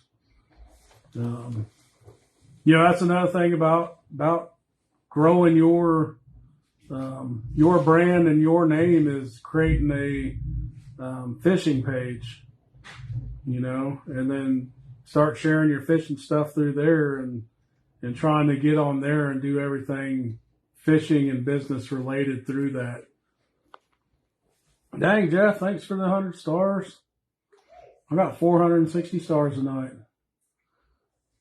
That's another thing about growing your brand and your name is creating a fishing page, and then start sharing your fishing stuff through there and trying to get on there and do everything fishing and business related through that. Dang, Jeff, thanks for the 100 stars. I got 460 stars tonight.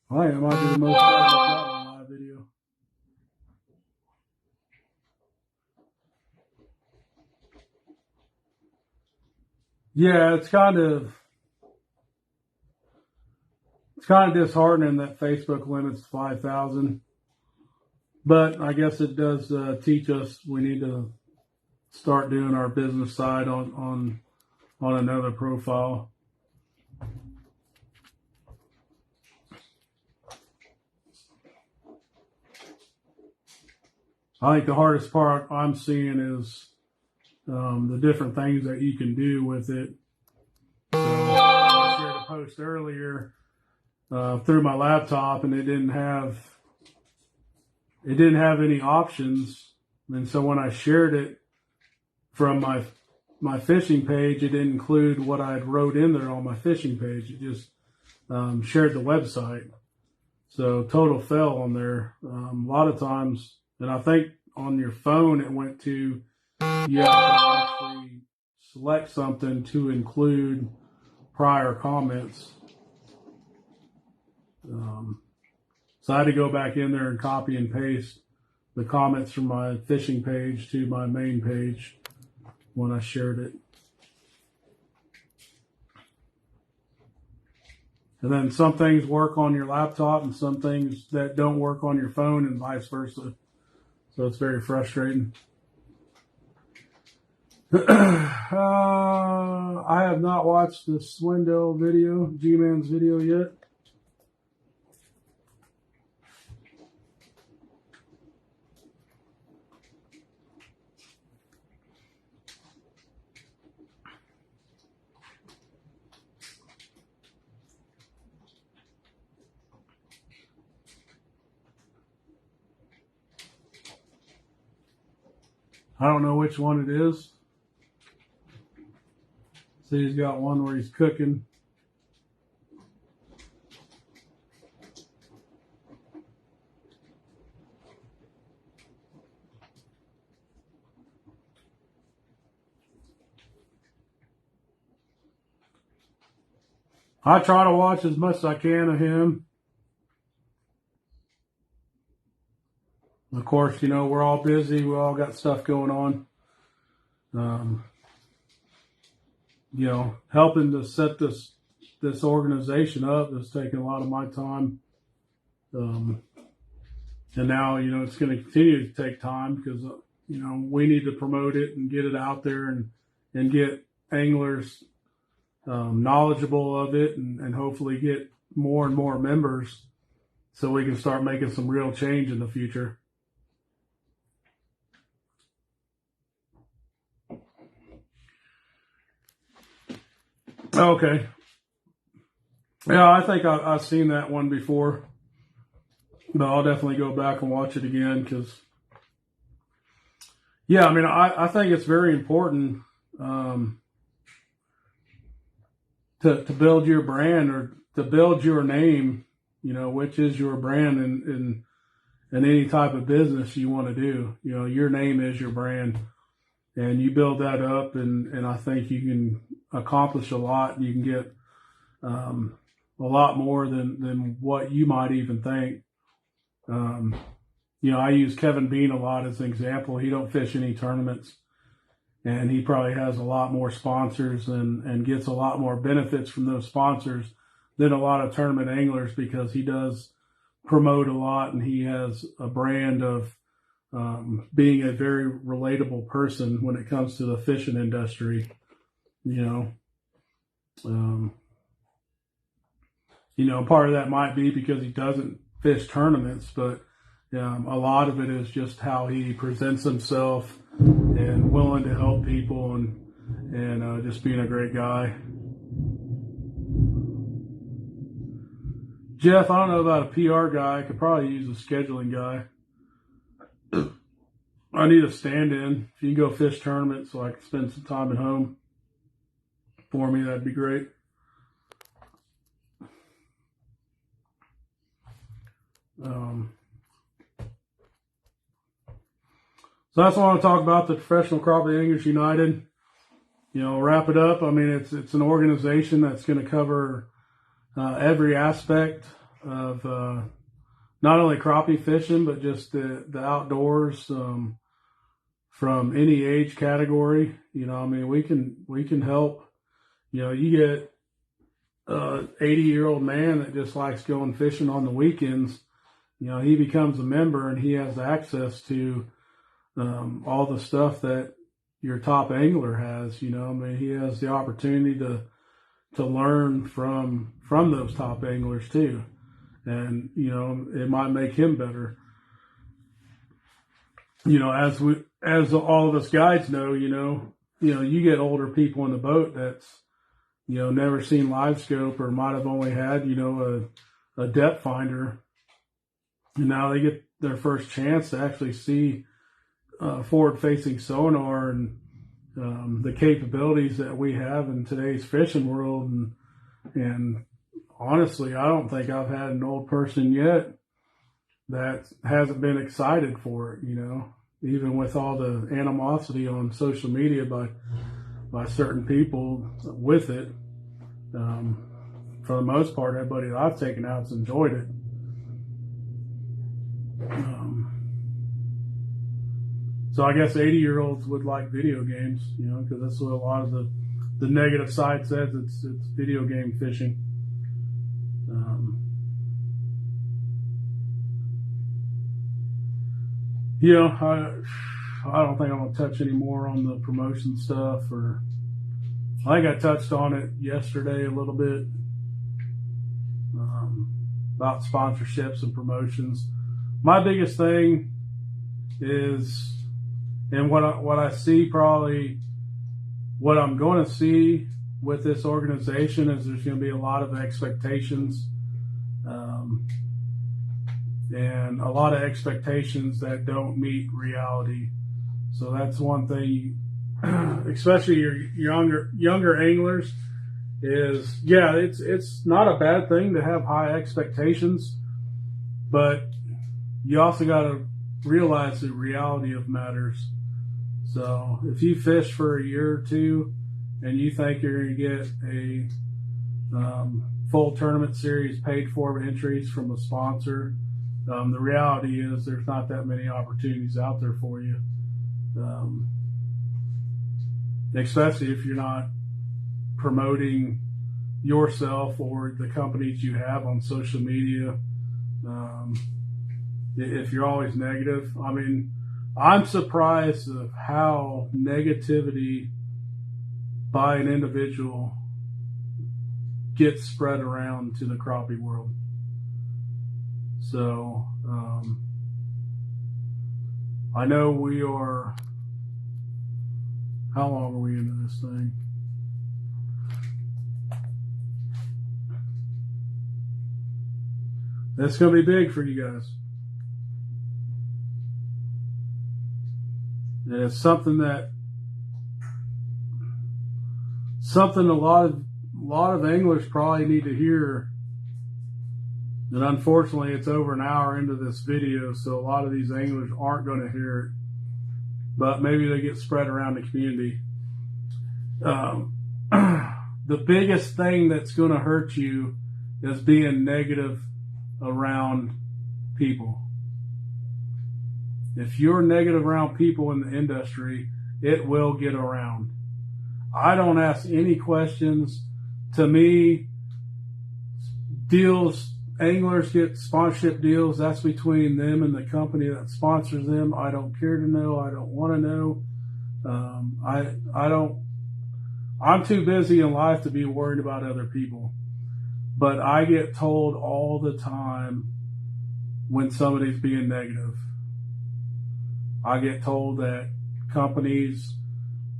I think it might be the most stars I've got on a live video. Yeah, it's kind of disheartening that Facebook limits 5,000, but I guess it does teach us we need to start doing our business side on another profile. I think the hardest part I'm seeing is the different things that you can do with it. So I shared a post earlier through my laptop, and it didn't have any options. And so when I shared it from my fishing page, it didn't include what I had wrote in there on my fishing page. It just shared the website. So total fail on there. A lot of times, and I think on your phone it went to you have to actually select something to include prior comments. So I had to go back in there and copy and paste the comments from my fishing page to my main page when I shared it. And then some things work on your laptop and some things that don't work on your phone and vice versa. So it's very frustrating. I have not watched the Swindell video, G-Man's video yet. I don't know which one it is. See, he's got one where he's cooking. I try to watch as much as I can of him. Of course, you know, we're all busy. We all got stuff going on. You know, helping to set this organization up has taken a lot of my time. And now, you know, it's going to continue to take time because, you know, we need to promote it and get it out there and get anglers knowledgeable of it and hopefully get more and more members so we can start making some real change in the future. Okay. Yeah, I think I've seen that one before, but I'll definitely go back and watch it again because, yeah, I mean, I think it's very important to build your brand or to build your name, you know, which is your brand in any type of business you want to do. You know, your name is your brand. And you build that up, and I think you can accomplish a lot. You can get a lot more than what you might even think. You know, I use Kevin Bean a lot as an example. He don't fish any tournaments, and he probably has a lot more sponsors and gets a lot more benefits from those sponsors than a lot of tournament anglers because he does promote a lot, and he has a brand of being a very relatable person when it comes to the fishing industry, you know. You know, part of that might be because he doesn't fish tournaments, but a lot of it is just how he presents himself and willing to help people and just being a great guy. Jeff, I don't know about a PR guy. I could probably use a scheduling guy. I need a stand-in. If you can go fish tournaments so I can spend some time at home for me, that'd be great. So that's what I want to talk about, the Professional Crappie Anglers United. wrap it up. I mean, it's an organization that's going to cover every aspect of not only crappie fishing, but just the outdoors, from any age category. I mean, we can help. You get a 80-year-old man that just likes going fishing on the weekends. He becomes a member and he has access to all the stuff that your top angler has. I mean, he has the opportunity to learn from those top anglers too, and it might make him better. As all of us guides know, you get older people in the boat that's never seen live scope or might have only had a depth finder, and now they get their first chance to actually see forward-facing sonar and the capabilities that we have in today's fishing world. And honestly, I don't think I've had an old person yet that hasn't been excited for it, even with all the animosity on social media by certain people with it. For the most part, everybody that I've taken out has enjoyed it. So I guess 80-year-olds would like video games, because that's what a lot of the negative side says. It's video game fishing. I don't think I'm going to touch any more on the promotion stuff. I think I touched on it yesterday a little bit, about sponsorships and promotions. My biggest thing is, and what I see, probably what I'm going to see with this organization, is there's going to be a lot of expectations, and a lot of expectations that don't meet reality. So that's one thing, especially your younger anglers, is, yeah, it's not a bad thing to have high expectations, but you also got to realize the reality of matters. So if you fish for a year or two and you think you're going to get a full tournament series paid for entries from a sponsor, the reality is there's not that many opportunities out there for you, especially if you're not promoting yourself or the companies you have on social media. If you're always negative, I mean, I'm surprised of how negativity by an individual gets spread around to the crappie world. So I know we are, how long are we into this thing? That's going to be big for you guys. And it's something a lot of anglers probably need to hear. And unfortunately, it's over an hour into this video, so a lot of these anglers aren't going to hear it. But maybe they get spread around the community. The biggest thing that's going to hurt you is being negative around people. If you're negative around people in the industry, it will get around. I don't ask any questions. To me, anglers get sponsorship deals. That's between them and the company that sponsors them. I don't care to know. I don't want to know. I'm too busy in life to be worried about other people. But I get told all the time when somebody's being negative. I get told that companies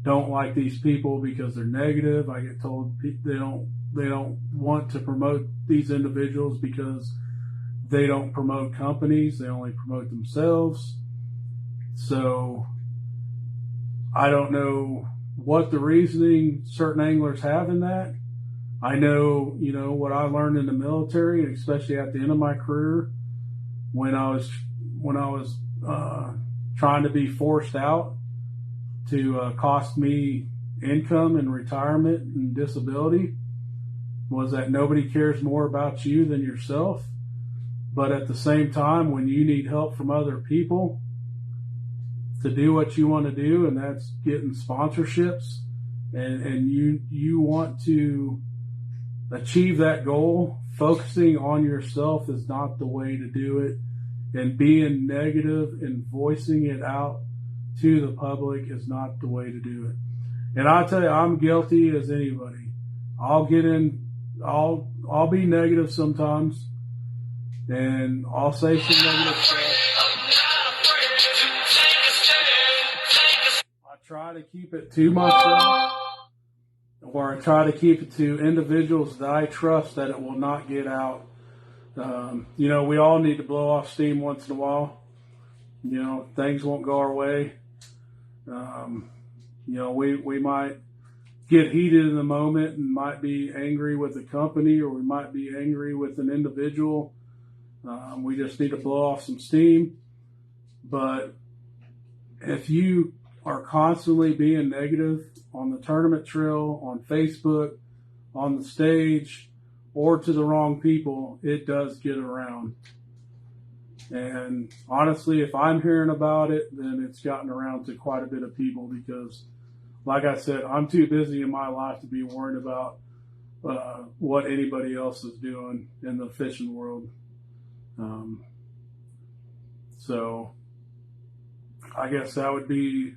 don't like these people because they're negative. I get told they don't want to promote these individuals because they don't promote companies. They only promote themselves. So I don't know what the reasoning certain anglers have in that. I know, what I learned in the military, and especially at the end of my career, when I was trying to be forced out to cost me income and retirement and disability was that nobody cares more about you than yourself. But at the same time, when you need help from other people to do what you want to do, and that's getting sponsorships, and you want to achieve that goal, focusing on yourself is not the way to do it. And being negative and voicing it out to the public is not the way to do it. And I'll tell you, I'm guilty as anybody. I'll be negative sometimes, and I'll say some negative stuff. I try to keep it to myself, or I try to keep it to individuals that I trust that it will not get out. We all need to blow off steam once in a while. Things won't go our way. We might get heated in the moment and might be angry with the company, or we might be angry with an individual. We just need to blow off some steam. But if you are constantly being negative on the tournament trail, on Facebook, on the stage, or to the wrong people, it does get around. And honestly, if I'm hearing about it, then it's gotten around to quite a bit of people because, like I said, I'm too busy in my life to be worried about what anybody else is doing in the fishing world. So I guess that would be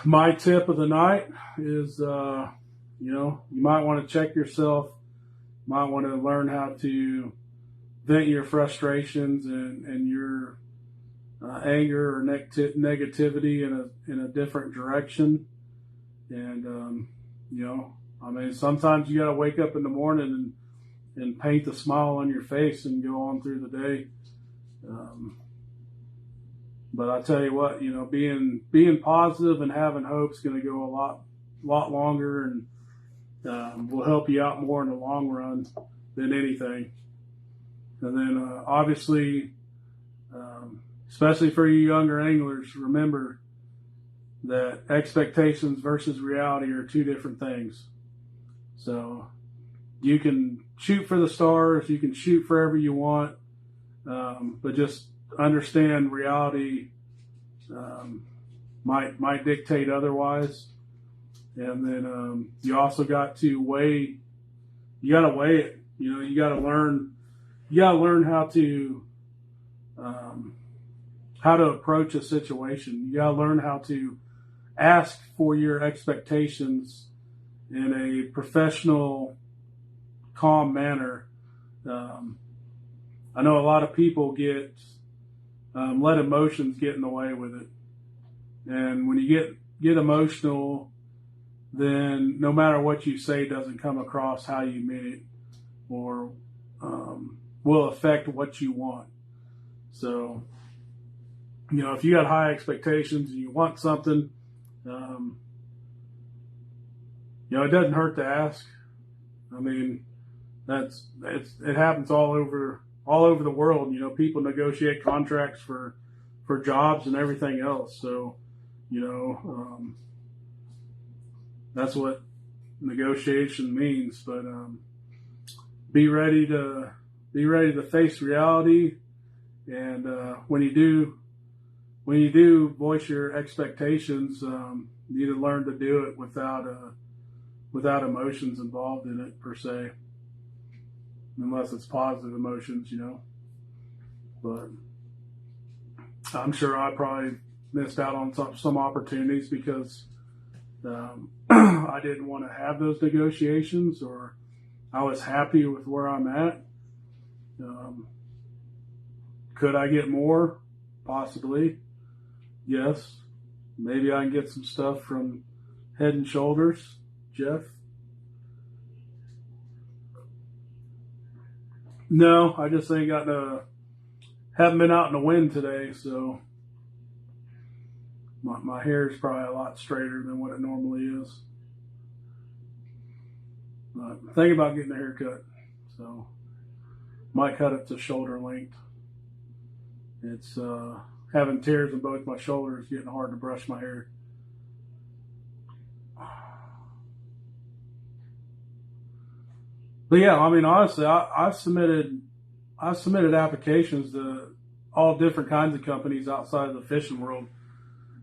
my tip of the night is, you might want to check yourself, might want to learn how to vent your frustrations and your anger or negativity in a different direction. And, sometimes you got to wake up in the morning and paint the smile on your face and go on through the day. But I tell you what, being positive and having hope is going to go a lot longer and will help you out more in the long run than anything. And then obviously, especially for you younger anglers, remember that expectations versus reality are two different things. So you can shoot for the stars, you can shoot for wherever you want, but just understand reality might dictate otherwise. And then you also got to weigh it. You got to learn how to approach a situation. You got to learn how to ask for your expectations in a professional, calm manner. I know a lot of people let emotions get in the way with it. And when you get emotional, then no matter what you say doesn't come across how you mean it, or will affect what you want. So, if you got high expectations and you want something, it doesn't hurt to ask. I mean, it happens all over the world. People negotiate contracts for jobs and everything else. So, that's what negotiation means. But be ready to face reality. And when you do voice your expectations, you need to learn to do it without emotions involved in it per se, unless it's positive emotions, But I'm sure I probably missed out on some opportunities because I didn't want to have those negotiations, or I was happy with where I'm at. Could I get more? Possibly. Yes. Maybe I can get some stuff from Head and Shoulders, Jeff. No, I just ain't haven't been out in the wind today, so my hair is probably a lot straighter than what it normally is. But I'm thinking about getting a haircut, so might cut it to shoulder length. It's having tears in both my shoulders, getting hard to brush my hair. But yeah, I mean, honestly, I've submitted applications to all different kinds of companies outside of the fishing world.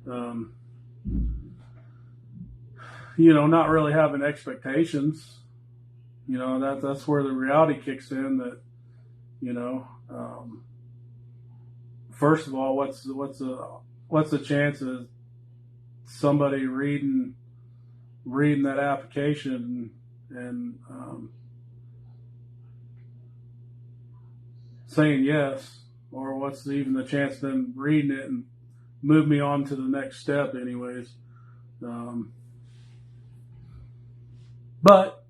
Um, not really having expectations. That's where the reality kicks in. That you know, um, first of all, what's the chance of somebody reading that application and saying yes, or what's even the chance of them reading it and move me on to the next step, anyways. Um, but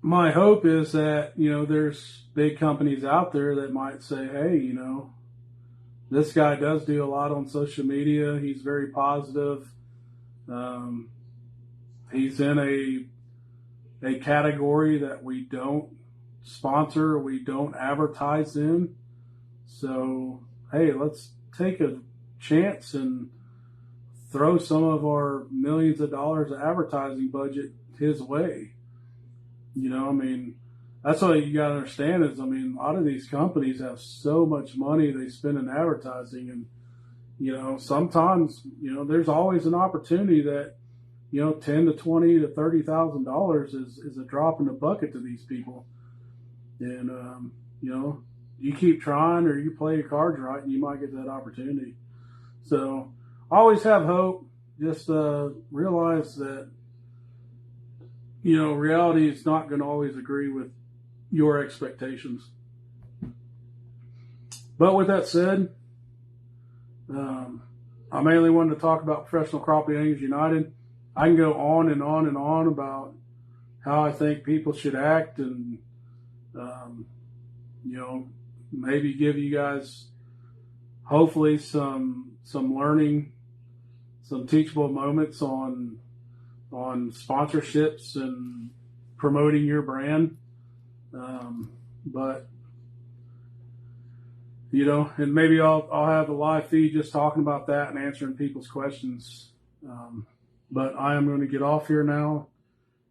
my hope is that there's big companies out there that might say, hey, this guy does do a lot on social media. He's very positive. Um, he's in a category that we don't sponsor, we don't advertise in. So, hey, let's take a chance and throw some of our millions of dollars of advertising budget his way. I mean, that's what you got to understand is, I mean, a lot of these companies have so much money they spend in advertising. And, sometimes, there's always an opportunity that, 10 to 20 to $30,000 is a drop in the bucket to these people. And, you keep trying or you play your cards right and you might get that opportunity. So always have hope. Just realize that, reality is not going to always agree with your expectations. But with that said, I mainly wanted to talk about Professional Crappie Anglers United. I can go on and on and on about how I think people should act and, maybe give you guys hopefully some learning, some teachable moments on sponsorships and promoting your brand. But and maybe I'll have a live feed just talking about that and answering people's questions. But I am going to get off here now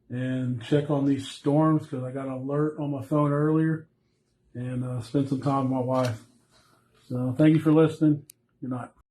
and check on these storms because I got an alert on my phone earlier and spend some time with my wife. So thank you for listening. Good night.